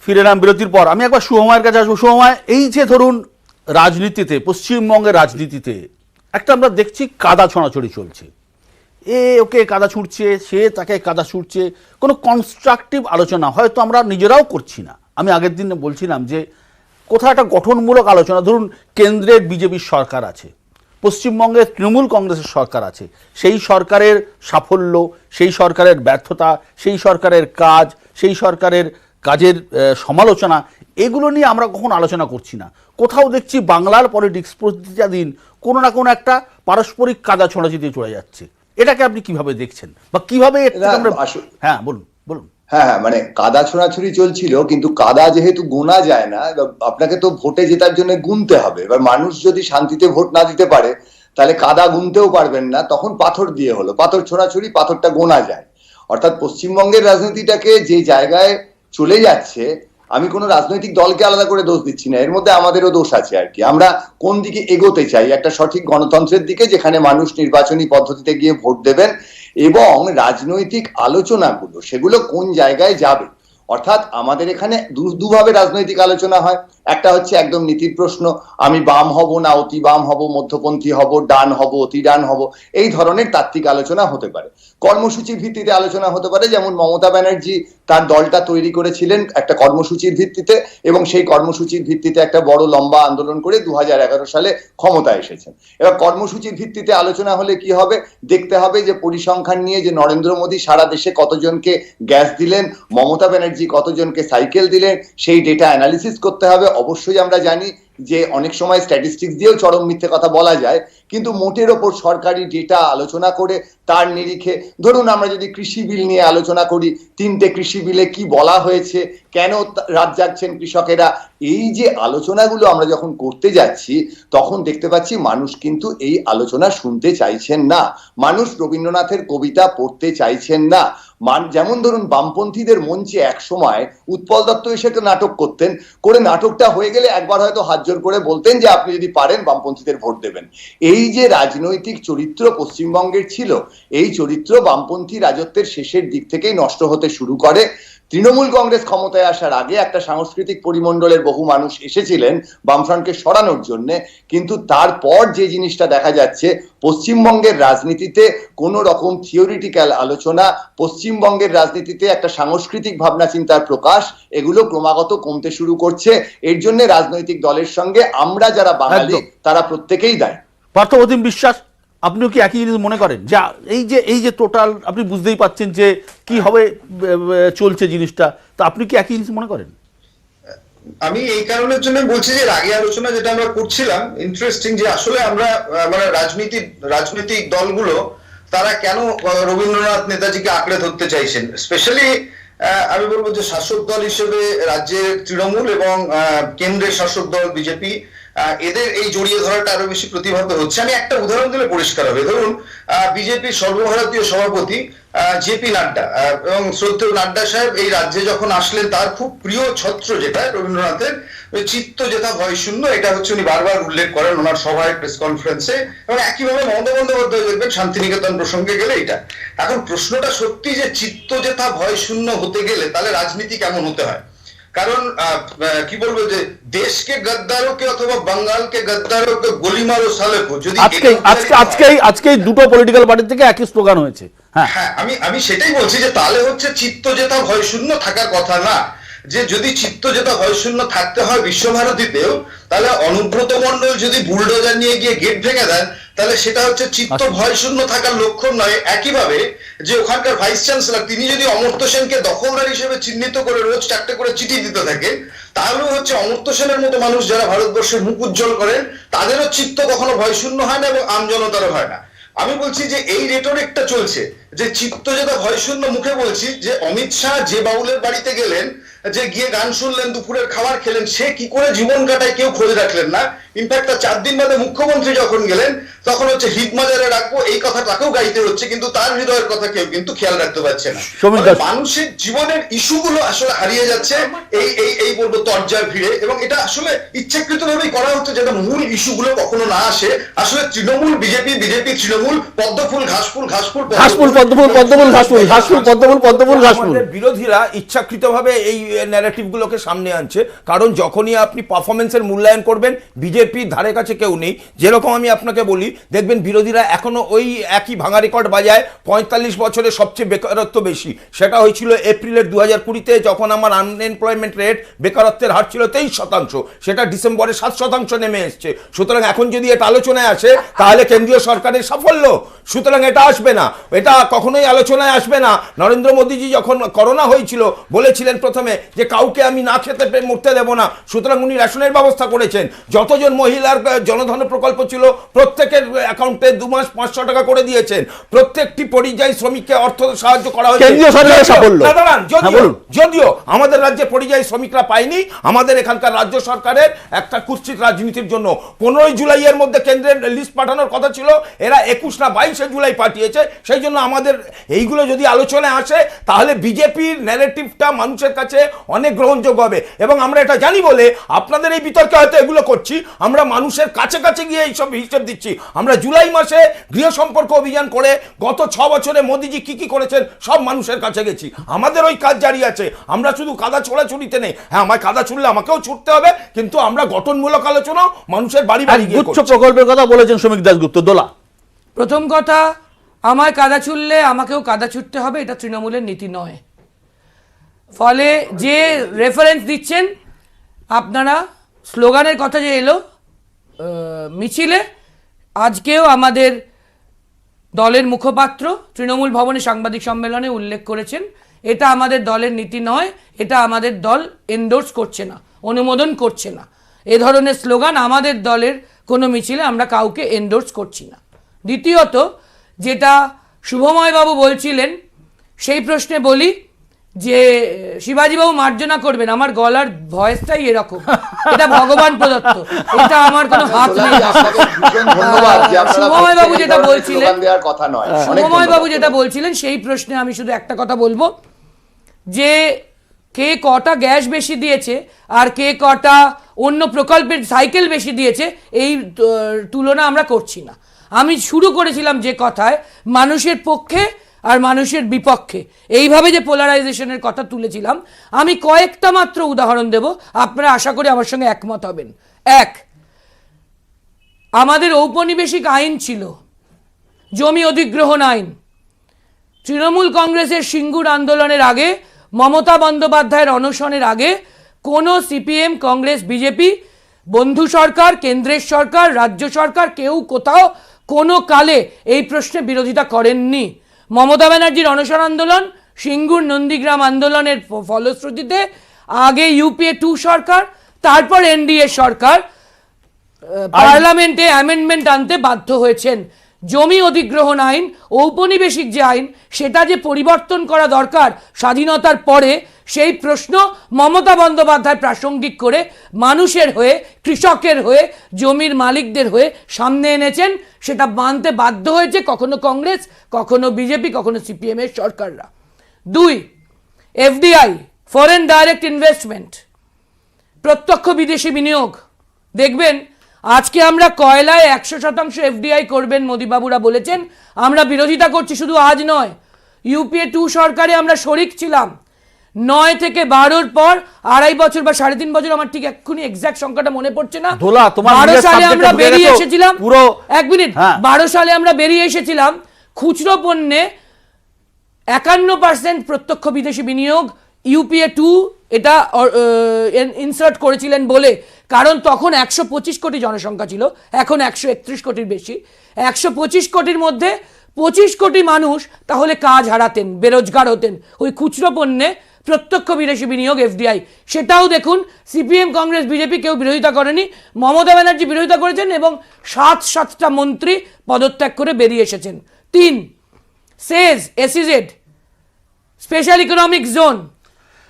ফিরে এলাম বিরতির পর। আমি একবার শুভময়ের কাছে আসবো। শুভময়, এই যে ধরুন রাজনীতিতে, পশ্চিমবঙ্গের রাজনীতিতে একটা আমরা দেখছি কাদা ছড়াছড়ি চলছে, ওকে কাদা ছুটছে, সে তাকে কাদা ছুটছে, কোনো কনস্ট্রাকটিভ আলোচনা হয়তো আমরা নিজেরাও করছি না। আমি আগের দিন বলছিলাম যে কোথাও একটা গঠনমূলক আলোচনা, ধরুন কেন্দ্রের বিজেপির সরকার আছে, পশ্চিমবঙ্গের তৃণমূল কংগ্রেসের সরকার আছে, সেই সরকারের সাফল্য, সেই সরকারের ব্যর্থতা, সেই সরকারের কাজ, সেই সরকারের কাজের সমালোচনা, এগুলো নিয়ে আমরা কখনো আলোচনা করছি না। কোথাও দেখছি বাংলার পলিটিক্স প্রতিটা দিন কোনো না কোনো একটা পারস্পরিক কাদা ছোঁড়াছিতে চলে যাচ্ছে। এটাকে আপনি কিভাবে দেখছেন বা কিভাবে? হ্যাঁ বলুন বলুন। হ্যাঁ, মানে কাদা ছোড়াছুড়ি চলছিল, কিন্তু কাদা যেহেতু গোনা যায় না, আপনাকে তো ভোটে জেতার জন্য গুনতে হবে। এবার মানুষ যদি শান্তিতে ভোট না দিতে পারে তাহলে কাদা গুনতেও পারবেন না, তখন পাথর দিয়ে হলো, পাথর ছোড়াছুড়ি, পাথরটা গোনা যায়। অর্থাৎ পশ্চিমবঙ্গের রাজনীতিটাকে যে জায়গায় চলে যাচ্ছে, আমি কোনো রাজনৈতিক দলকে আলাদা করে দোষ দিচ্ছি না, এর মধ্যে আমাদেরও দোষ আছে আর কি। আমরা কোন দিকে এগোতে চাই? একটা সঠিক গণতন্ত্রের দিকে, যেখানে মানুষ নির্বাচনী পদ্ধতিতে গিয়ে ভোট দেবেন এবং রাজনৈতিক আলোচনাগুলো সেগুলো কোন জায়গায় যাবে। অর্থাৎ আমাদের এখানে দুভাবে রাজনৈতিক আলোচনা হয়। একটা হচ্ছে একদম নীতির প্রশ্ন, আমি বাম হব না অতি বাম হব, মধ্যপন্থী হব, ডান হব অতি ডান হব, এই ধরনের তাত্ত্বিক আলোচনা হতে পারে। কর্মসূচির ভিত্তিতে আলোচনা হতে পারে, যেমন মমতা ব্যানার্জি তার দলটা তৈরি করেছিলেন একটা কর্মসূচির ভিত্তিতে, এবং সেই কর্মসূচির ভিত্তিতে একটা বড় লম্বা আন্দোলন করে 2011 সালে ক্ষমতায় এসেছেন। এবার কর্মসূচির ভিত্তিতে আলোচনা হলে কি হবে? দেখতে হবে যে পরিসংখ্যান নিয়ে, যে নরেন্দ্র মোদী সারা দেশে কতজনকে গ্যাস দিলেন, মমতা ব্যানার্জি কতজনকে সাইকেল দিলেন, সেই ডেটা অ্যানালিসিস করতে হবে। অবশ্যই আমরা জানি যে অনেক সময় স্ট্যাটিস্টিক্স দিয়েও চরম মিথ্যে কথা বলা যায়, কিন্তু মোটের ওপর সরকারি ডেটা আলোচনা করে তার নিরিখে, ধরুন আমরা যদি কৃষি বিল নিয়ে আলোচনা করি, 3টে কৃষি বিলে কি বলা হয়েছে, কেন রাত জাগছেন কৃষকেরা, এই যে আলোচনাগুলো আমরা যখন করতে যাচ্ছি, তখন দেখতে পাচ্ছি মানুষ কিন্তু এই আলোচনা শুনতে চাইছেন না। মানুষ রবীন্দ্রনাথের কবিতা পড়তে চাইছেন না। যেমন ধরুন বামপন্থীদের মঞ্চে এক সময় উৎপল দত্ত এসে নাটক করতেন, করে নাটকটা হয়ে গেলে একবার হয়তো হাত জোর করে বলতেন যে আপনি যদি পারেন বামপন্থীদের ভোট দেবেন। এই যে রাজনৈতিক চরিত্র পশ্চিমবঙ্গের ছিল, এই চরিত্র বামপন্থী রাজত্বের শেষের দিক থেকেই নষ্ট হতে শুরু করে। তৃণমূল কংগ্রেস ক্ষমতায় আসার আগে একটা সাংস্কৃতিক পরিমণ্ডলের বহু মানুষ এসেছিলেন বামফ্রন্টকে সরানোর জন্য, কিন্তু তারপর যে জিনিসটা দেখা যাচ্ছে, পশ্চিমবঙ্গের রাজনীতিতে কোনো রকম থিওরিটিক্যাল আলোচনা, পশ্চিমবঙ্গের রাজনীতিতে একটা সাংস্কৃতিক ভাবনা চিন্তার প্রকাশ, এগুলো ক্রমাগত কমতে শুরু করছে। এর জন্য রাজনৈতিক দলের সঙ্গে আমরা যারা বাঙালি তারা প্রত্যেকেই দায়ী। পার্থপ্রতিম বিশ্বাস, আপনিও কি একই জিনিস মনে করেন? যে এই যে টোটাল আপনি বুঝতেই পাচ্ছেন যে কি হবে চলছে জিনিসটা, তো আপনি কি একই জিনিস মনে করেন? আমি এই কারণের জন্য বলছি যে আগে আলোচনা যেটা আমরা করছিলাম, ইন্টারেস্টিং, যে আসলে আমরা মানে রাজনৈতিক দলগুলো তারা কেন রবীন্দ্রনাথ নেতাজিকে আঁকড়ে ধরতে চাইছেন। স্পেশালি আমি বলবো যে শাসক দল হিসেবে রাজ্যের তৃণমূল এবং কেন্দ্রের শাসক দল বিজেপি, এদের এই জড়িয়ে ধরাটা আরো বেশি প্রতিভাত হচ্ছে। আমি একটা উদাহরণ দিলে পরিষ্কার হবে। ধরুন বিজেপির সর্বভারতীয় সভাপতি জেপি নাড্ডা এবং শ্রদ্ধেয় নাড্ডা সাহেব এই রাজ্যে যখন আসলেন, তার খুব প্রিয় ছত্র যেটা রবীন্দ্রনাথের, চিত্ত যেথা ভয় শূন্য, এটা হচ্ছে উনি বারবার উল্লেখ করেন ওনার সভায়, প্রেস কনফারেন্সে, এবং একইভাবে মমতা বন্দ্যোপাধ্যায় দেখবেন শান্তিনিকেতন প্রসঙ্গে গেলে এটা। এখন প্রশ্নটা সত্যি যে চিত্ত যেথা ভয় শূন্য হতে গেলে তাহলে রাজনীতি কেমন হতে হয়? কারণ কি বলবো, যে দেশকে গদ্দারো কে অথবা বাঙ্গালকে গদ্দারো কে গোলি মারো সালে কো, যদি আজকে দুটো পলিটিক্যাল পার্টি থেকে একই স্লোগান হয়েছে। হ্যাঁ, আমি সেটাই বলছি যে তাহলে হচ্ছে চিত্ত যেথা ভয় শূন্য থাকার কথা না। যে যদি চিত্ত যেটা ভয় শূন্য থাকতে হয় বিশ্বভারতীতেও, তাহলে অনুব্রত মণ্ডল যদি বুলডোজার নিয়ে গিয়ে গেট ভেঙে দেন, তাহলে সেটা হচ্ছে চিত্ত ভয় শূন্য থাকার লক্ষণ নয়। একইভাবে যে ওখানকার ভাইস চ্যান্সেলর, তিনি যদি অমর্ত্য সেনকে দখলদার হিসেবে চিহ্নিত করে রোজ 4টে করে চিঠি দিতে থাকেন, তাহলেও হচ্ছে অমর্ত্য সেনের মতো মানুষ যারা ভারতবর্ষের মুখ উজ্জ্বল করেন, তাদেরও চিত্ত কখনো ভয় শূন্য হয় না এবং আমজনতারও হয় না। আমি বলছি যে এই রেটরিকটা চলছে, যে চিত্ত যেটা ভয় শূন্য, মুখে বলছি যে অমিত শাহ যে বাউলের বাড়িতে গেলেন, যে গিয়ে গান শুনলেন, দুপুরের খাবার খেলেন, সে কি করে জীবন কাটায় কেউ খোঁজ রাখলেন না। ইনফ্যাক্ট 4 দিন বাদে মুখ্যমন্ত্রী যখন গেলেন, তখন হচ্ছে হিট মাজারে রাখবো এই কথা তাকেও গাইতে হচ্ছে, কিন্তু তার হৃদয়ের কথা কেউ কিন্তু খেয়াল রাখতে পারছে না। মানুষের জীবনের ইস্যুগুলো আসলে হারিয়ে যাচ্ছে এই বলবো তরজার ভিড়ে, এবং এটা আসলে ইচ্ছাকৃত ভাবেই করা হচ্ছে, যেটা মূল ইস্যুগুলো কখনো না আসে। আসলে তৃণমূল বিজেপি, বিজেপি তৃণমূল, পদ্মফুল ঘাসফুল, ঘাসফুল ঘাসফুল। আমাদের বিরোধীরা ইচ্ছাকৃতভাবে এই ন্যারেটিভগুলোকে সামনে আনছে, কারণ যখনই আপনি পারফরমেন্সের মূল্যায়ন করবেন বিজেপির ধারে কাছে কেউ নেই। যেরকম আমি আপনাকে বলি, দেখবেন বিরোধীরা এখনো ওই একই ভাঙা রেকর্ড বাজায়, 45 বছরে সবচেয়ে বেকারত্ব বেশি। সেটা হয়েছিল এপ্রিলের 2020-তে, যখন আমার আনএমপ্লয়মেন্ট রেট, বেকারত্বের হার ছিল 23%, সেটা ডিসেম্বরে 7% নেমে এসছে। সুতরাং এখন যদি এটা আলোচনায় আসে তাহলে কেন্দ্রীয় সরকারের সাফল্য, সুতরাং এটা আসবে না, এটা কখনোই আলোচনায় আসবে না। নরেন্দ্র মোদীজি যখন করোনা হয়েছিল বলেছিলেন প্রথমে যে কাউকে আমি না খেতে মরতে দেব না, সুতরাং উনি রেশনের ব্যবস্থা করেছেন। যতজন মহিলার জনধন প্রকল্প ছিল প্রত্যেকের অ্যাকাউন্টে 2 মাস 500 টাকা করে দিয়েছেন। প্রত্যেকটি পরিযায়ী শ্রমিককে অর্থ সাহায্য করা হয়েছে। কেন্দ্রীয় সরকারের সাফল্য। যদিও আমাদের রাজ্যে পরিযায়ী শ্রমিকরা পায়নি, আমাদের এখানকার রাজ্য সরকারের একটা কুৎসিত রাজনীতির জন্য 15 জুলাইয়ের মধ্যে কেন্দ্রের লিস্ট পাঠানোর কথা ছিল, এরা 21 না 22 জুলাই পাঠিয়েছে। সেই জন্য আমাদের এইগুলো যদি আলোচনায় আসে তাহলে বিজেপির ন্যারেটিভটা মানুষের কাছে অনেক গ্রহণযোগ্য হবে। এবং আমরা এটা জানি বলে আপনাদের এই বিতর্কে হয়তো এগুলো করছি, আমরা মানুষের কাছে কাছে গিয়ে এইসব হিসেব দিচ্ছি। আমরা জুলাই মাসে গৃহ সম্পর্ক অভিযান করে গত 6 বছরে মোদিজি কি কি করেছেন সব মানুষের কাছে গেছি। আমাদের ওই কাজ জারি আছে, আমরা শুধু কাদা ছোড়াছুড়িতে নেই। হ্যাঁ, আমায় কাদা ছুড়লে আমাকেও ছুটতে হবে, কিন্তু আমরা গঠনমূলক আলোচনা মানুষের বাড়ি বাড়ি গিয়ে গুচ্ছ প্রকল্পের কথা বলেছেন শ্রমিক দাশগুপ্ত। দোলা, প্রথম কথা, আমায় কাদা ছুড়লে আমাকেও কাদা ছুটতে হবে, এটা তৃণমূলের নীতি নয়। ফলে যে রেফারেন্স দিচ্ছেন আপনারা, স্লোগানের কথা যে এলো মিছিলে, আজকেও আমাদের দলের মুখপাত্র তৃণমূল ভবনে সাংবাদিক সম্মেলনে উল্লেখ করেছেন, এটা আমাদের দলের নীতি নয়, এটা আমাদের দল এন্ডোর্স করছে না, অনুমোদন করছে না। এ ধরনের স্লোগান আমাদের দলের কোনো মিছিলে আমরা কাউকে এন্ডোর্স করছি না। দ্বিতীয়ত, যেটা শুভময়বাবু বলছিলেন সেই প্রশ্নে বলি যে শিবাজীবাবু মার্জনা করবেন, আমার গলার ভয়েসটাই এরকম, এটা ভগবান প্রদত্ত, এটা আমার কোনো হাত নেই। শুভময়বাবু যেটা বলছিলেন, শুভময়বাবু যেটা বলছিলেন সেই প্রশ্নে আমি শুধু একটা কথা বলবো, যে কে কটা গ্যাস বেশি দিয়েছে আর কে কটা অন্য প্রকল্পের সাইকেল বেশি দিয়েছে এই তুলনা আমরা করছি না। আমি শুরু করেছিলাম যে কথায়, মানুষের পক্ষে আর মানুষের বিপক্ষে, এইভাবে যে পোলারাইজেশনের কথা তুলেছিলাম, আমি কয়েকটা মাত্র উদাহরণ দেব, আপনারা আশা করি আমার সঙ্গে একমত হবেন। এক, আমাদের ঔপনিবেশিক আইন ছিল, জমি অধিগ্রহণ আইন। তৃণমূল কংগ্রেসের সিঙ্গুর আন্দোলনের আগে, মমতা বন্দ্যোপাধ্যায়ের অনশনের আগে কোনো সিপিএম, কংগ্রেস, বিজেপি, বন্ধু সরকার, কেন্দ্রের সরকার, রাজ্য সরকার কেউ কোথাও কোনো কালে এই প্রশ্নে বিরোধিতা করেননি। মমতা ব্যানার্জির অনশন আন্দোলন, সিঙ্গুর নন্দীগ্রাম আন্দোলনের ফলশ্রুতিতে আগে ইউপিএ 2 সরকার, তারপর এনডিএ সরকার পার্লামেন্টে অ্যামেন্ডমেন্ট আনতে বাধ্য হয়েছেন। জমি অধিগ্রহণ আইন, ঔপনিবেশিক যে আইন, সেটা যে পরিবর্তন করা দরকার স্বাধীনতার পরে, সেই প্রশ্ন মমতা বন্দ্যোপাধ্যায় প্রাসঙ্গিক করে মানুষের হয়ে, কৃষকের হয়ে, জমির মালিকদের হয়ে সামনে এনেছেন। সেটা মানতে বাধ্য হয়েছে কখনো কংগ্রেস, কখনো বিজেপি, কখনো সিপিএম এর সরকাররা। 2, এফডিআই, ফরেন ডাইরেক্ট ইনভেস্টমেন্ট, প্রত্যক্ষ বিদেশি বিনিয়োগ। দেখবেন আজকে আমরা কয়লায় 100% এফডিআই করবেন মোদিবাবুরা বলেছেন, আমরা বিরোধিতা করছি। শুধু আজ নয়, ইউপিএ 2 সরকারে আমরা শরিক ছিলাম। 9 থেকে 12 পর 2.5 বছর বা 3.5 বছর, আমার ঠিক এক্ষুনি এক্সাক্ট সংখ্যাটা মনে পড়ছে না, 12 সালে আমরা বেরিয়ে এসেছিলাম। 1 মিনিট, 12 সালে আমরা বেরিয়ে এসেছিলাম খুচরো পণ্যে 51% প্রত্যক্ষ বিদেশি বিনিয়োগ। ইউপিএ 2 এটা ইনসার্ট করেছিলেন বলে, কারণ তখন 125 কোটি জনসংখ্যা ছিল, এখন 131 কোটির বেশি। 125 কোটির মধ্যে 25 কোটি মানুষ তাহলে কাজ হারাতেন, বেরোজগার হতেন ওই খুচরো পণ্যে প্রত্যক্ষ বিদেশি বিনিয়োগ এফডিআই। সেটাও দেখুন সিপিএম, কংগ্রেস, বিজেপি কেউ বিরোধিতা করেনি, মমতা ব্যানার্জি বিরোধিতা করেছেন এবং 7টা মন্ত্রী পদত্যাগ করে বেরিয়ে এসেছেন। 3, সেজ, এসইজেড, স্পেশাল ইকোনমিক জোন।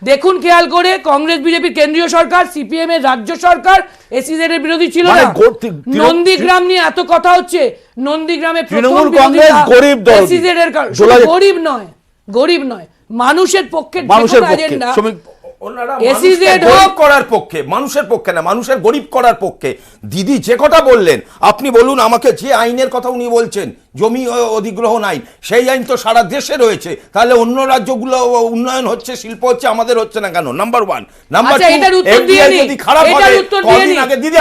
দেখুন খেয়াল করে, কংগ্রেস বিজেপির কেন্দ্রীয় সরকার, সিপিএম এর রাজ্য সরকার এসইজেড এর বিরোধী ছিল না। নন্দীগ্রাম নিয়ে এত কথা হচ্ছে, নন্দীগ্রামে তৃণমূল কংগ্রেস গরিব দল, এসইজেড এর গরিব নয়, গরিব নয়, মানুষের পক্ষে এজেন্ডা। এসইজেড গরিব করার পক্ষে, মানুষের পক্ষে না, মানুষের গরিব করার পক্ষে। দিদি যে কথা বললেন, আপনি বলুন আমাকে, যে আইনের কথা উনি বলছেন, জমি অধিগ্রহণ আইন, সেই আইন তো সারা দেশে রয়েছে, তাহলে অন্য রাজ্যগুলো উন্নয়ন হচ্ছে, শিল্প হচ্ছে, আমাদের হচ্ছে না কেন? Number one. নাম্বার আচ্ছা, এটার উত্তর দিয়ে নি, যদি খারাপ এটার হবে, উত্তর দিয়ে নি। কদিন আগে দিদি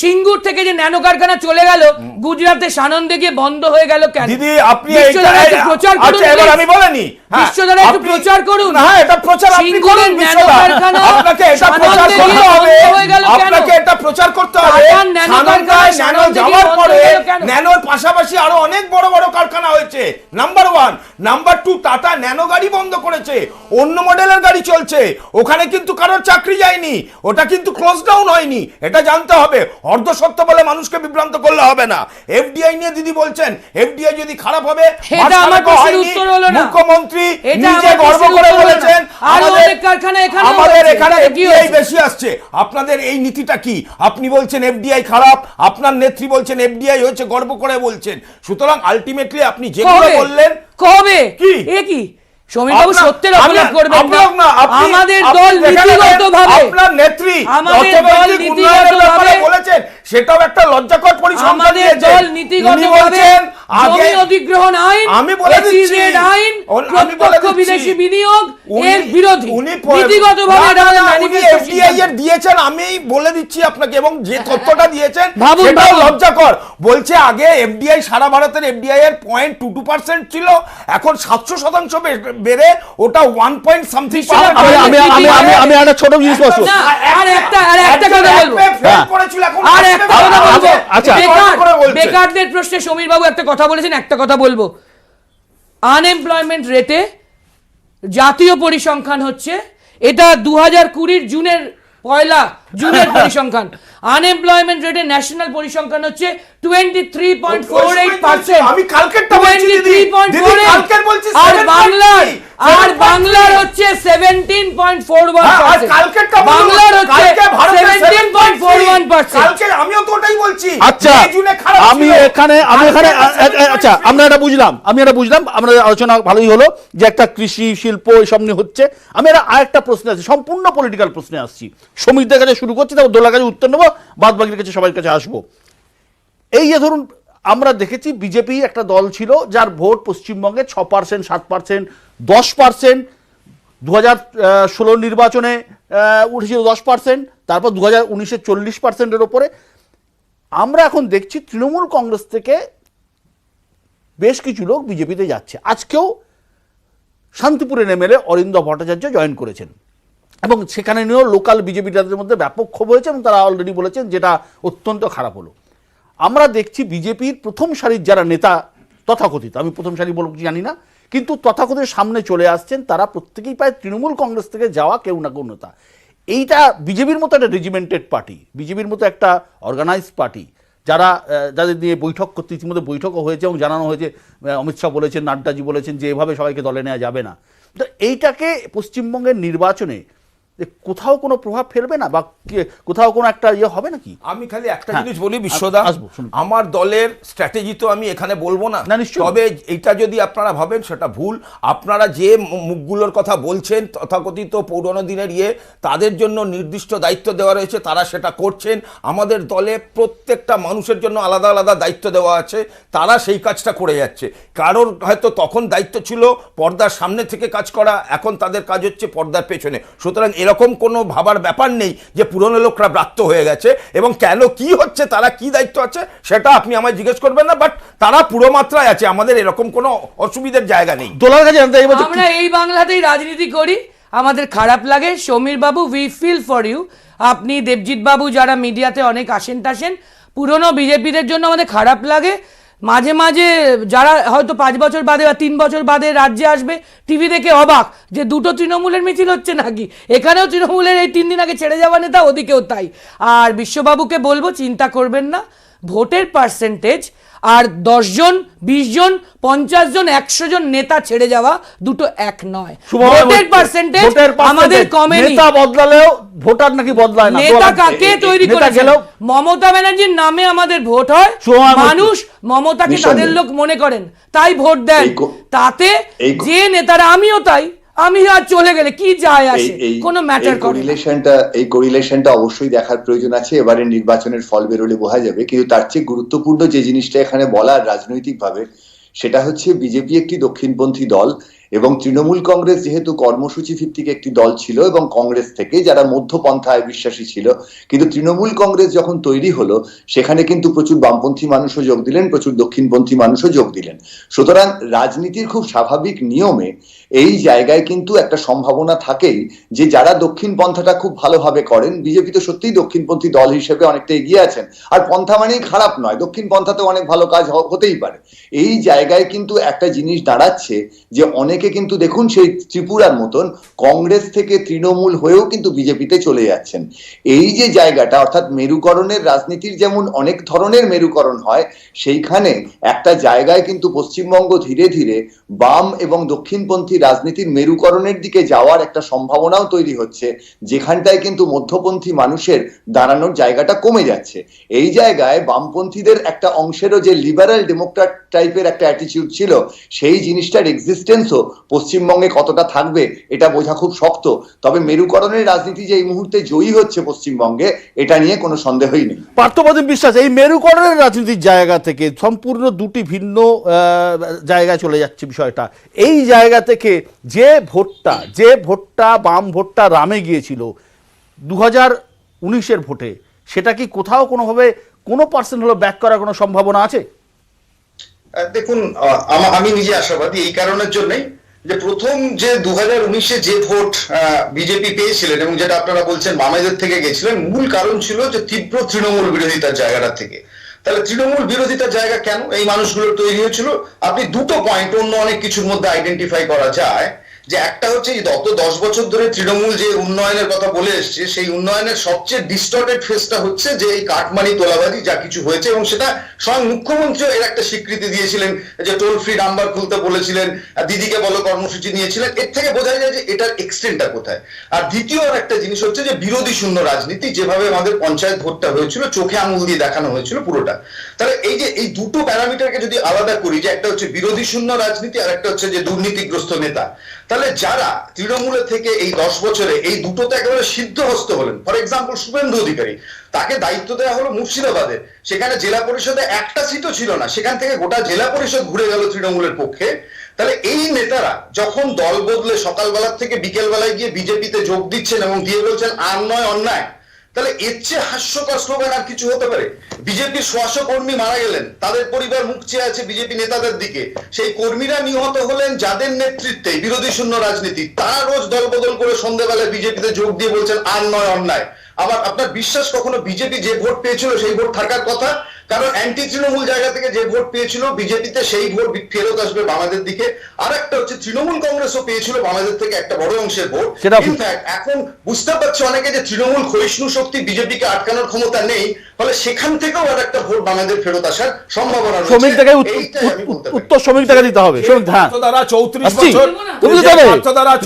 সিঙ্গুর থেকে যে ন্যানো কারখানা চলে গেল গুজরাটে সানন্দে গিয়ে বন্ধ হয়ে গেল কেন? দিদি আপনি বিশ্বদারা একটু প্রচার করুন, আচ্ছা এবার please। আমি বলিনি, বিশ্বদারা একটু প্রচার করুন। হ্যাঁ এটা প্রচার আপনি সিঙ্গুরের করুন ন্যানো বিশ্বদা। কারখানা আপনাকে এটা প্রচার সানন্দে করতে গিয়ে হবে, বন্ধ হয়ে গেল কেন? আপনাকে এটা প্রচার করতে হবে। টাটার ন্যানো কারখানা ন্যানো সানন্দে গিয়ে যাওয়ার বন্ধ পরে হয়ে গেল কেন? ন্যানোর পাশাপাশি আরো অনেক বড় বড় কারখানা হয়েছে, number one. Number two, Tata Nano গাড়ি বন্ধ করেছে, অন্য মডেলের গাড়ি চলছে, ওখানে কিন্তু কারোর চাকরি যায়নি, ওটা কিন্তু ক্লোজ ডাউন হয়নি, এটা জানতে হবে। অর্ধ সত্য বলে মানুষকে বিভ্রান্ত করলে হবে না। এফডিআই নিয়ে দিদি বলছেন, এফডিআই যদি খারাপ হবে, এটা আমার মাঝখানে প্রশ্নের হয়নি, উত্তর হলো না। মুখ্যমন্ত্রী এটা নিজে আমার গর্ব প্রশ্নের করে উত্তর হলো না। বলেছেন আরো অনেক কারখানা এখানেও আমাদের হচ্ছে, এখানে কি এফডিআই হচ্ছে? বেশি আসছে। আপনাদের এই নীতিটা কি? আপনি বলছেন এফডিআই খারাপ, আপনার নেত্রী বলছেন এফডিআই হচ্ছে, গর্ব করে বলছেন। সুতরাং আলটিমেটলি আপনি যেগুলো কবে? বললেন কবে কি? এ কি সমীর বাবু আপনার- সত্যের অপরাধ আমি- করবেন আপনার না। আপনি- আমাদের আপনি দল যেখানে নীতিগতভাবে আপনার নেত্রী আমাদের দল অর্থনৈতিক উন্নয়নের ব্যাপারে নীতিগতভাবে বলেছেন, সেটাও একটা লজ্জাকর পরিসংখ্যান আমাদের দিয়েছেন। দল উনি নীতিগতভাবে বলছেন জমি আগে অধিগ্রহণ আইন, আমি বলে দিচ্ছি, SEZ আইন, আমি বলে প্রত্যক্ষ দিচ্ছি, বিদেশি বিনিয়োগ উনি- এর বিরোধী। উনি নীতিগতভাবে এটা আমাদের উনি manifesto FDI এর সিদ্ধান্ত। দিয়েছেন, আমি বলে দিচ্ছি আপনাকে, এবং যে তথ্যটা দিয়েছেন ভাবুন, সেটাও ভাবুন। লজ্জাকর। বলছে আগে এফডিআই সারা ভারতের এফডিআই এর 0.22% ছিল, এখন 700% বেড়ে ওটা 1 পয়েন্ট সামথিং। আমি একটা ছোট জিনিস বলছি। না, আর একটা কথা বলবো। আর একটা কথা বলবো। আচ্ছা। বেকারদের প্রশ্নে সমীর বাবু একটা কথা বলেছেন, একটা কথা বলবো। আনএমপ্লয়মেন্ট রেটে জাতীয় পরিসংখ্যান হচ্ছে, এটা 2020 জুনের জুনের পরিসংখ্যান। আনএমপ্লয়মেন্ট রেটে ন্যাশনাল পরিসংখ্যান হচ্ছে 23.48%। আমি কালকেরটা বলছি দিদি, দিদি কালকের বলছি 7.3 আর বাংলার হচ্ছে 17.41%। কালকেরটা বাংলার হচ্ছে 17.41%। কালকে আমিও তো ওটাই বলছি। আচ্ছা মে জুনে খারাপ আমি ছিল। এখানে আচ্ছা আমরা এটা বুঝলাম, আমাদের আলোচনা ভালোই হলো যে একটা কৃষি শিল্প এসব নিয়ে হচ্ছে। আমি আরেকটা প্রশ্ন আছে, সম্পূর্ণ পলিটিক্যাল প্রশ্নে আসছি। সমীরদের কাছে শুরু করছি, তারপর দোলার কাছে উত্তর নেবো, বাদ বাকির কাছে সবার কাছে আসবো। এই যে ধরুন আমরা দেখেছি বিজেপি একটা দল ছিল যার ভোট পশ্চিমবঙ্গে 6%, 7%, 10%। 2016 নির্বাচনে উঠেছিল 10%, তারপর 2019-এ 40%-এর ওপরে। আমরা এখন দেখছি তৃণমূল কংগ্রেস থেকে বেশ কিছু লোক বিজেপিতে যাচ্ছে। আজকেও শান্তিপুরের এমএলএ অরিন্দ ভট্টাচার্য জয়েন করেছেন, এবং সেখানে নিয়েও লোকাল বিজেপিটাদের মধ্যে ব্যাপক ক্ষোভ হয়েছে, এবং তারা অলরেডি বলেছেন যেটা অত্যন্ত খারাপ হলো। আমরা দেখছি বিজেপির প্রথম সারির যারা নেতা তথাকথিত, আমি প্রথম সারি বলবো জানি না, কিন্তু তথাকথিত সামনে চলে আসছেন, তারা প্রত্যেকেই প্রায় তৃণমূল কংগ্রেস থেকে যাওয়া কেউ না কেউ নেতা। এইটা বিজেপির মতো একটা রেজিমেন্টেড পার্টি, বিজেপির মতো একটা অর্গানাইজড পার্টি, যাদের নিয়ে বৈঠক করতে ইতিমধ্যে বৈঠকও হয়েছে, এবং জানানো হয়েছে, অমিত শাহ বলেছেন, নাড্ডাজি বলেছেন যে এভাবে সবাইকে দলে নেওয়া যাবে না। তো এইটাকে পশ্চিমবঙ্গের নির্বাচনে কোথাও কোনো প্রভাব ফেলবে না, বা কোথাও কোনো একটা ইয়ে হবে নাকি? আমি খালি একটা জিনিস বলি বিশ্বদা, আসবো, শুনুন। আমার দলের স্ট্র্যাটেজি তো আমি এখানে বলবো না, না, নিশ্চয়ই। তবে এটা যদি আপনারা ভাবেন সেটা ভুল। আপনারা যে মুখগুলোর কথা বলছেন তথাকথিত পুরনো দিনের তাদের জন্য নির্দিষ্ট দায়িত্ব দেওয়া রয়েছে, তারা সেটা করছেন। আমাদের দলে প্রত্যেকটা মানুষের জন্য আলাদা আলাদা দায়িত্ব দেওয়া আছে, তারা সেই কাজটা করে যাচ্ছে। কারোর হয়তো তখন দায়িত্ব ছিল পর্দার সামনে থেকে কাজ করা, এখন তাদের কাজ হচ্ছে পর্দার পেছনে। সুতরাং এরকম কোনো ভাবার ব্যাপার নেই যে পুরনো লোকরা ব্রাত্য হয়ে গেছে, এবং কেন কি হচ্ছে, তারা কি দায়িত্ব আছে সেটা আপনি আমায় জিজ্ঞেস করবেন না, বাট তারা পুরো মাত্রায় আছে, আমাদের এরকম কোনো অসুবিধার জায়গা নেই। দোলার কাছে জানতে চাইবো যে আমরা এই বাংলাতেই রাজনীতি করি, আমাদের খারাপ লাগে। সমীর বাবু, উই ফিল ফর ইউ। আপনি দেবজিৎ বাবু যারা মিডিয়াতে অনেক আসেন টাসেন, পুরনো বিজেপিদের জন্য আমাদের খারাপ লাগে। মাঝে মাঝে যারা হয়তো 5 বছর বাদে বা 3 বছর বাদে রাজ্যে আসবে, টিভি দেখে অবাক যে দুটো তৃণমূলের মিছিল হচ্ছে নাকি। এখানেও তৃণমূলের এই 3 দিন আগে ছেড়ে যাওয়া নেতা, ওদিকেও তাই। আর বিশ্ববাবুকে বলবো চিন্তা করবেন না, ভোটের পার্সেন্টেজ আর 10 জন, 20 জন, 50 জন, 100 জন নেতা ছেড়ে যাওয়া দুটো এক নয়। ভোটের পার্সেন্টেজ আমাদের কমেনি। নেতা বদলালেও ভোটার নাকি বদলায় না। নেতা কাকে তৈরি করেছেন? মমতা ব্যানার্জির নামে আমাদের ভোট হয়, মানুষ মমতাকে তাদের লোক মনে করেন, তাই ভোট দেন। তাতে যে নেতারা, আমিও তাই, আমি আর চলে গেলে কি যায় আসে, কোনো ম্যাটার করে না। এই কোরিলেশনটা অবশ্যই দেখার প্রয়োজন আছে। এবারে নির্বাচনের ফল বেরোলে বোঝা যাবে। কিন্তু তার চেয়ে গুরুত্বপূর্ণ যে জিনিসটা এখানে বলার রাজনৈতিকভাবে, সেটা হচ্ছে বিজেপি একটি দক্ষিণপন্থী দল এবং তৃণমূল কংগ্রেস যেহেতু কর্মসূচি ভিত্তিক একটি দল ছিল এবং কংগ্রেস থেকে যারা মধ্যপন্থায় বিশ্বাসী ছিল, কিন্তু তৃণমূল কংগ্রেস যখন তৈরি হলো সেখানে কিন্তু প্রচুর বামপন্থী মানুষও যোগ দিলেন, প্রচুর দক্ষিণপন্থী মানুষও যোগ দিলেন। সুতরাং রাজনীতির খুব স্বাভাবিক নিয়মে এই জায়গায় কিন্তু একটা সম্ভাবনা থাকেই যে যারা দক্ষিণ পন্থাটা খুব ভালোভাবে করেন, বিজেপি তো সত্যিই দক্ষিণপন্থী দল হিসেবে অনেকটা এগিয়ে আছেন, আর পন্থা মানেই খারাপ নয়, দক্ষিণ পন্থাতেও অনেক ভালো কাজ হতেই পারে। এই জায়গায় কিন্তু একটা জিনিস দাঁড়াচ্ছে যে অনেকে কিন্তু দেখুন সেই ত্রিপুরার মতন কংগ্রেস থেকে তৃণমূল হয়েও কিন্তু বিজেপিতে চলে যাচ্ছেন। এই যে জায়গাটা, অর্থাৎ মেরুকরণের রাজনীতির যেমন অনেক ধরনের মেরুকরণ হয়, সেইখানে একটা জায়গায় কিন্তু পশ্চিমবঙ্গ ধীরে ধীরে বাম এবং দক্ষিণপন্থী রাজনীতির মেরুকরণের দিকে যাওয়ার একটা সম্ভাবনাও তৈরি হচ্ছে, যেখানটায় কিন্তু মধ্যপন্থী মানুষের দাঁড়ানোর জায়গাটা কমে যাচ্ছে। এই জায়গায় বামপন্থীদের একটা অংশেরও যে লিবারাল ডেমোক্রেট টাইপের একটা অ্যাটিটিউড ছিল, সেই জিনিসটার এক্সিস্টেন্সও পশ্চিমবঙ্গে কতটা থাকবে এটা বোঝা খুব শক্ত। তবে মেরুকরণের রাজনীতি যে এই মুহূর্তে জয়ী হচ্ছে পশ্চিমবঙ্গে, এটা নিয়ে কোনো সন্দেহই নেই। পার্থপ্রতিম বিশ্বাস, এই মেরুকরণের রাজনীতির জায়গা থেকে সম্পূর্ণ দুটি ভিন্ন জায়গায় চলে যাচ্ছে বিষয়টা। এই জায়গা থেকে যে ভোটটা বাম ভোটটা রামে গিয়েছিল 2019-এর ভোটে, সেটা কি কোথাও কোনোভাবে কোনো পার্সেন্ট হলো ব্যাক করার কোনো সম্ভাবনা আছে? দেখুন, আমি নিজে আশাবাদী এই কারণের জন্যই যে প্রথম যে 2019-এ যে ভোট বিজেপি পেয়েছিলেন এবং যেটা আপনারা বলছেন বামেদের থেকে গেছিলেন, মূল কারণ ছিল যে তীব্র তৃণমূল বিরোধিতার জায়গাটা থেকে। তাহলে তৃণমূল বিরোধিতার জায়গা কেন এই মানুষগুলো তৈরি হয়েছিল? আপনি দুটো পয়েন্ট অন্য অনেক কিছুর মধ্যে আইডেন্টিফাই করা যায়। যে একটা হচ্ছে গত 10 বছর ধরে তৃণমূল যে উন্নয়নের কথা বলে এসছে, সেই উন্নয়নের সবচেয়ে ডিস্টর্টেড ফেসটা হচ্ছে যে এই কাটমানি তোলাবাজি যা কিছু হয়েছে, এবং সেটা স্বয়ং মুখ্যমন্ত্রী এর একটা স্বীকৃতি দিয়েছিলেন, যে টোল ফ্রি নাম্বার খুলতে বলেছিলেন, দিদিকে বলো কর্মসূচি নিয়েছিলেন। এর থেকে বোঝা যায় যে এটার এক্সটেন্টটা কোথায়। আর দ্বিতীয় আর একটা জিনিস হচ্ছে যে বিরোধী শূন্য রাজনীতি, যেভাবে আমাদের পঞ্চায়েত ভোটটা হয়েছিল, চোখে আঙুল দিয়ে দেখানো হয়েছিল পুরোটা। তাহলে এই যে এই দুটো প্যারামিটারকে যদি আলাদা করি, যে একটা হচ্ছে বিরোধী শূন্য রাজনীতি আর একটা হচ্ছে যে দুর্নীতিগ্রস্ত নেতা, তাহলে যারা তৃণমূলের থেকে এই 10 বছরে এই দুটোতে একেবারে সিদ্ধহস্ত হলেন, ফর এক্সাম্পল শুভেন্দু অধিকারী, তাকে দায়িত্ব দেওয়া হলো মুর্শিদাবাদের, সেখানে জেলা পরিষদে একটা সিটও ছিল না, সেখান থেকে গোটা জেলা পরিষদ ঘুরে গেল তৃণমূলের পক্ষে। তাহলে এই নেতারা যখন দল বদলে সকালবেলার থেকে বিকেল বেলায় গিয়ে বিজেপিতে যোগ দিচ্ছেন এবং দিয়ে বলছেন আর নয় অন্যায়, তাহলে এর চেয়ে হাস্যকর স্লোগান আর কিছু হতে পারে? বিজেপির 100 কর্মী মারা গেলেন, তাদের পরিবার মুখ চেয়ে আছে বিজেপি নেতাদের দিকে, সেই কর্মীরা নিহত হলেন যাদের নেতৃত্বে বিরোধী শূন্য রাজনীতি, তারা রোজ দল বদল করে সন্ধ্যাবেলায় বিজেপিতে যোগ দিয়ে বলছেন আর নয় অন্যায়। আবার আপনার বিশ্বাস, কখনো বিজেপি যে ভোট পেয়েছিল সেই ভোট থাকার কথা, কারণ অ্যান্টি তৃণমূল জায়গা থেকে যে ভোট পেয়েছিল বিজেপিতে, সেই ভোট ফেরত আসবে বামেদের দিকে। আর একটা হচ্ছে তৃণমূল কংগ্রেসও পেয়েছিল বামেদের থেকে একটা বড় অংশের ভোট। ইনফ্যাক্ট এখন বুঝতে পারছে অনেকে যে তৃণমূল ক্ষয়িষ্ণু শক্তি, বিজেপিকে আটকানোর ক্ষমতা নেই, ফলে সেখান থেকেও আর একটা ভোট বামেদের ফেরত আসার সম্ভাবনা রয়েছে। উত্তর শ্রমিক টাকা দিতে হবে। দ্বারা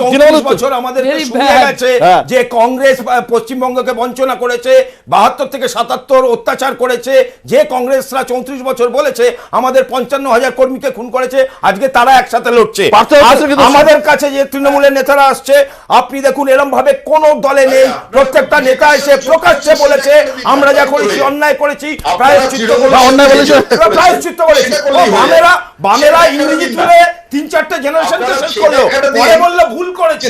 34 বছর আমাদের শুনিয়ে গেছে যে কংগ্রেস পশ্চিমবঙ্গকে বঞ্চনা করেছে, 72 থেকে 77 অত্যাচার করেছে, যে কংগ্রেসরা 34 বছর বলেছে আমাদের 55,000 কর্মীকে খুন করেছে, আজকে তারা একসাথে লড়ছে। আমাদের কাছে যে তৃণমূলের নেতারা আসছে, আপনি দেখুন এরকম ভাবে কোন দলে নেই, প্রত্যেকটা নেতা এসে প্রকাশ্যে বলেছে আমরা যা করেছি অন্যায় করেছি, প্রায়শ্চিত্ত করেছি। বামেরা ইংরেজি তুলে 3-4টে জেনারেশনকে শেষ করলো, পরে বললো ভুল করেছি,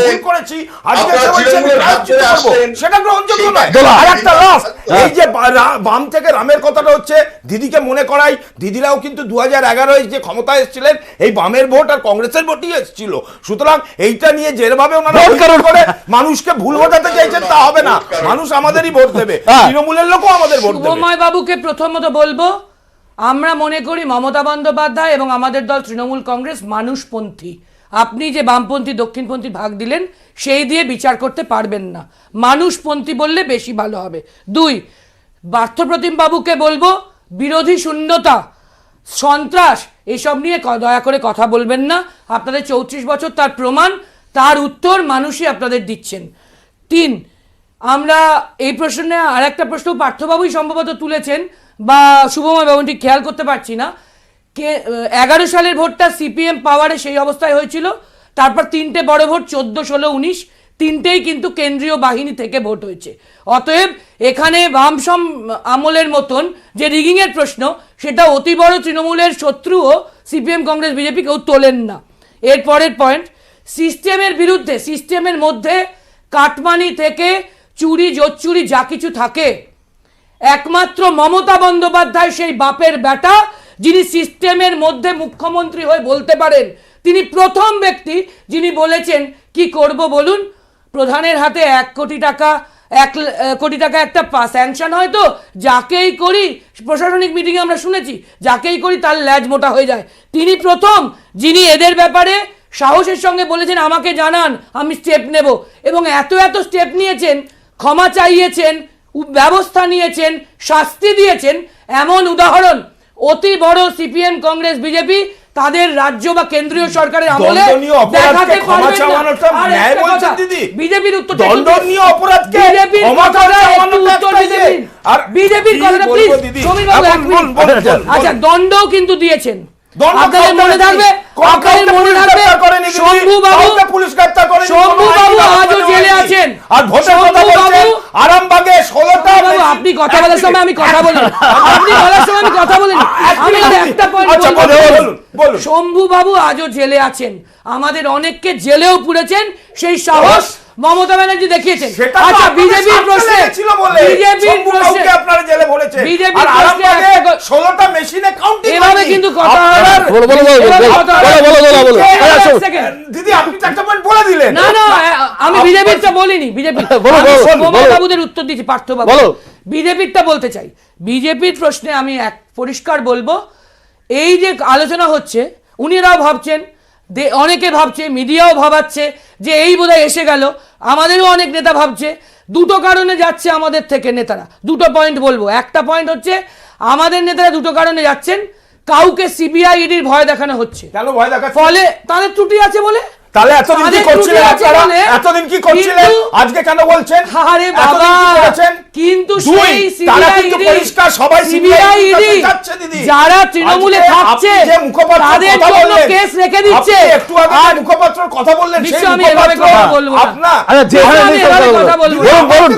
ভুল করেছি, আজকে সেটা গ্রহণযোগ্য নয়। আর একটা লাস্ট, এই যে বাম থেকে রামের কথাটা হচ্ছে, দিদিকে মনে করাই, দিদিরাও কিন্তু 2011-এ যে ক্ষমতায় এসেছিলেন এই বামের ভোট আর কংগ্রেসের ভোটই এসেছিল। সুতরাং এইটা নিয়ে যেভাবে ওনারা করে মানুষকে ভুল বোঝাতে চাইছেন তা হবে না, মানুষ আমাদেরই ভোট দেবে, তৃণমূলের লোকও আমাদের ভোট দেবে। শুভময় বাবুকে প্রথমত বলবো, আমরা মনে করি মমতা বন্দ্যোপাধ্যায় এবং আমাদের দল তৃণমূল কংগ্রেস মানুষপন্থী। আপনি যে বামপন্থী দক্ষিণপন্থী ভাগ দিলেন সেই দিয়ে বিচার করতে পারবেন না, মানুষপন্থী বললে বেশি ভালো হবে। 2, পার্থপ্রতিম বাবুকে বলবো বিরোধী শূন্যতা, সন্ত্রাস এসব নিয়ে দয়া করে কথা বলবেন না। আপনাদের 34 বছর তার প্রমাণ, তার উত্তর মানুষই আপনাদের দিচ্ছেন। 3, আমরা এই প্রশ্নে আর একটা প্রশ্ন পার্থবাবুই সম্ভবত তুলেছেন বা শুভময় বাবু, ঠিক খেয়াল করতে পারছি না, 11 সালের ভোটটা সিপিএম পাওয়ারে সেই অবস্থায় হয়েছিল, তারপর 3টে বড় ভোট 14, 16, 19 তিনটেই কিন্তু কেন্দ্রীয় বাহিনী থেকে ভোট হয়েছে। অতএব এখানে বামসম আমলের মতন যে রিগিংয়ের প্রশ্ন, সেটা অতি বড় তৃণমূলের শত্রুও সিপিএম, কংগ্রেস, বিজেপি কেউ তোলেন না। এর পরের পয়েন্ট, সিস্টেমের বিরুদ্ধে, সিস্টেমের মধ্যে কাটমানি থেকে চুরি জোচ্চুরি যা কিছু থাকে, একমাত্র মমতা বন্দ্যোপাধ্যায় সেই বাপের বেটা যিনি সিস্টেমের মধ্যে মুখ্যমন্ত্রী হয়ে বলতে পারেন। তিনি প্রথম ব্যক্তি যিনি বলেছেন কি করব বলুন, প্রধানের হাতে 1 কোটি টাকা, 1 কোটি টাকা একটা স্যাংশন হয় তো যাকেই করি, প্রশাসনিক মিটিংয়ে আমরা শুনেছি, যাকেই করি তার ল্যাজ মোটা হয়ে যায়। তিনি প্রথম যিনি এদের ব্যাপারে সাহসের সঙ্গে বলেছেন আমাকে জানান, আমি স্টেপ নেব, এবং এত স্টেপ নিয়েছেন, ক্ষমা চাইয়েছেন, ব্যবস্থা নিয়েছেন, শাস্তি দিয়েছেন। এমন উদাহরণ অতি বড় সিপিএম, কংগ্রেস, বিজেপি তাদের রাজ্য বা কেন্দ্রীয় সরকারের আমলে দণ্ডনীয় অপরাধকে ক্ষমা চাওয়ানোটা ন্যায় বলছেন দিদি? বিজেপির উত্তর, দণ্ডনীয় অপরাধকে বিজেপির ক্ষমা চাওয়ানোটা উত্তর একটা দিতে দিন। আর বিজেপির কথাটা প্লিজ সমীর বাবু, এক মিনিট। আচ্ছা, দণ্ডও কিন্তু দিয়েছেন, আপনাদের মনে থাকবে, আপনাদের মনে থাকবে শম্ভু বাবু আজও জেলে আছেন। আর ভোটের কথা বলছেন আরামবাগে 16টা। আপনি কথা বলার সময় আমি কথা বলি, আপনি বলার সময় আমি কথা বলিনি। আমি একটা পয়েন্ট বলবো, শম্ভু বাবু আজও জেলে আছেন, আমাদের অনেককে জেলেও পুরেছেন, সেই সাহস মমতা ব্যানার্জি দেখিয়েছেন। আচ্ছা, বিজেপির প্রশ্নে, বিজেপির প্রশ্নে আপনারা জেলে বলেছেন, বিজেপির আর আরামবাগে 16টা মেশিনে কাউন্টিং এভাবে কিন্তু কথা দিদি আপনি তো একটা পয়েন্ট বলে দিলেন। না না, আমি বিজেপিরটা বলিনি, বিজেপি বাবুদের উত্তর দিচ্ছি, পার্থ বাবু বিজেপিরটা বলতে চাই। বিজেপির প্রশ্নে আমি এক পরিষ্কার বলবো, এই যে আলোচনা হচ্ছে, উনিরাও ভাবছেন, অনেকে ভাবছে, মিডিয়াও ভাবাচ্ছে যে এই বোধহয় এসে গেল, আমাদেরও অনেক নেতা ভাবছে। দুটো কারণে যাচ্ছে আমাদের থেকে নেতারা, দুটো পয়েন্ট বলবো। একটা পয়েন্ট হচ্ছে আমাদের নেতারা দুটো কারণে যাচ্ছেন, কাউকে সিবিআই ইডির ভয় দেখানো হচ্ছে, কেন ভয় দেখাচ্ছে? ফলে তাদের ত্রুটি আছে বলে। তাহলে এতদিন কি করছিলেন আপনারা? এতদিন কি করছিলেন? আজকে কেন বলছেন? আরে বাবা, কিন্তু সেই সিবিআই ইডি যারা তৃণমূলে থাকছে তাদের জন্য কেস রেখে দিচ্ছে। একটু আগে মুখপাত্র কথা বললেন, সেই আমি এভাবে কথা বলবো না। আপনার আরে যেভাবে কথা বলবো, বলুন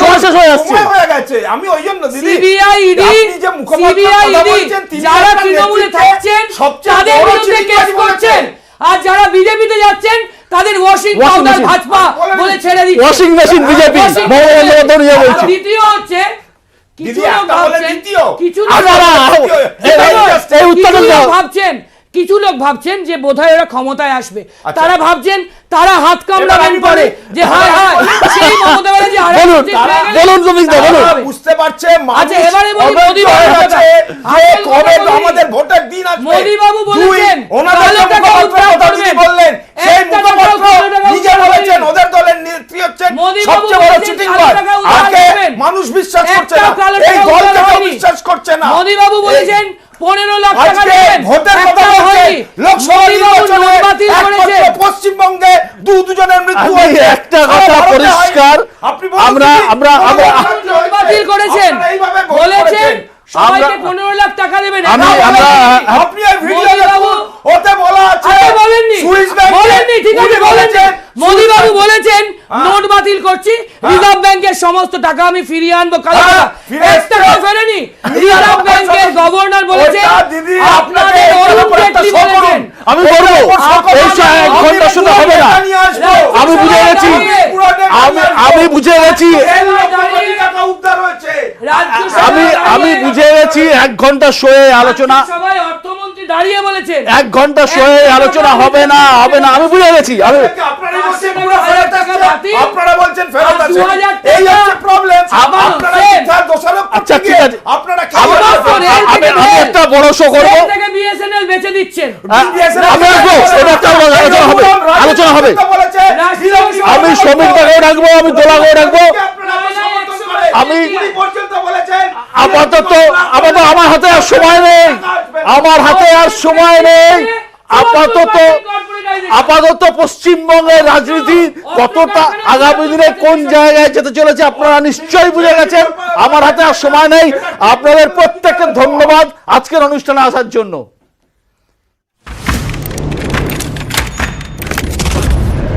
সমস্যা হয়ে যাচ্ছে, হয়ে গেছে। আমি ওই জন্য দিদি, সিবিআই ইডি, সিবিআই ইডি যারা তৃণমূলে থাকছেন তাদের বিরুদ্ধে কেস করছেন, আর যারা বিজেপিতে যাচ্ছেন তাদের ওয়াশিং পাউডার ভাজপা বলে ছেড়ে দিচ্ছে। Washing machine BJP. দ্বিতীয় হচ্ছে, কিছু লোক ভাবছেন, কিছু লোক ভাবছেন যে বোধহয় ওরা ক্ষমতায় আসবে, তারা ভাবছেন, তারা হাত কামড়াবেন পরে যে হায় হায় সেই মমতা ব্যানার্জি বুঝতে পারছে। আচ্ছা, এবারে বলি মোদি বাবু, কবে আমাদের ভোটের দিন আসবে, মোদি বাবু বলেছেন ওনাদের কথা তিনি বললেন, সেই মুখপাত্র নিজে বলেছেন ওদের দলের নেত্রী হচ্ছেন সবচেয়ে বড় চিটিংবাজ। আজকে মানুষ বিশ্বাস করছে না, এই দলকে বিশ্বাস করছে না। মোদি বাবু বলেছেন 15 লাখ টাকা দেবেন, ভোটের কথা বলছে, লোকসভা নির্বাচনে একমাত্র পশ্চিমবঙ্গে দুজনের মৃত্যু হয়েছে। একটা কথা পরিষ্কার, আমরা বাতিল করেছেন, বলেছেন সবাইকে 15 লাখ টাকা দেবেন। আপনি এই ভিডিও ওতে বলা আছে, বলেননি, ঠিক আছে বলেছেন। মোদি বাবু বলেছেন নোট বাতিল করছি, রিজার্ভ ব্যাংকের সমস্ত টাকা আমি ফিরিয়ে আনবো। কালো টাকা একটা ফেরেনি। রিজার্ভ ব্যাংকের গভর্নর বলেছেন, আপনাদের অরুণ জেটলি বলেছেন, আমি বলবো এই 1 ঘন্টা শুনে হবে না। আমি বুঝে গেছি, আমি বুঝে গেছি, আমি বুঝে গেছি 1 ঘন্টা শোয়ে আলোচনা, সবাই অর্থমন্ত্রী দাঁড়িয়ে বলেছেন 1 ঘন্টা শোয়ে আলোচনা হবে না, হবে না। আমি বুঝে গেছি। আপনারা বলছেন ফেরত আছে, এই হচ্ছে প্রবলেম। আপনারা মিথ্যার দোষারোপ আচ্ছা ঠিক আছে, আপনারা আমি একটা বড় শো করব, বিএসএনএল বেচে দিচ্ছেন। আমি আসবো, এটা একটা আলোচনা হবে। আমি শ্রমিকটাকেও রাখবো, আমি দোলাকেও রাখবো। আমি আপাতত আমার হাতে আর সময় নেই, আমার হাতে আর সময় নেই। আপাতত আপাতত পশ্চিমবঙ্গের রাজনীতি কতটা আগামী দিনে কোন জায়গায় যেতে চলেছে আপনারা নিশ্চয়ই বুঝে গেছেন। আমার হাতে আর সময় নেই। আপনাদের প্রত্যেককে ধন্যবাদ আজকের অনুষ্ঠানে আসার জন্য।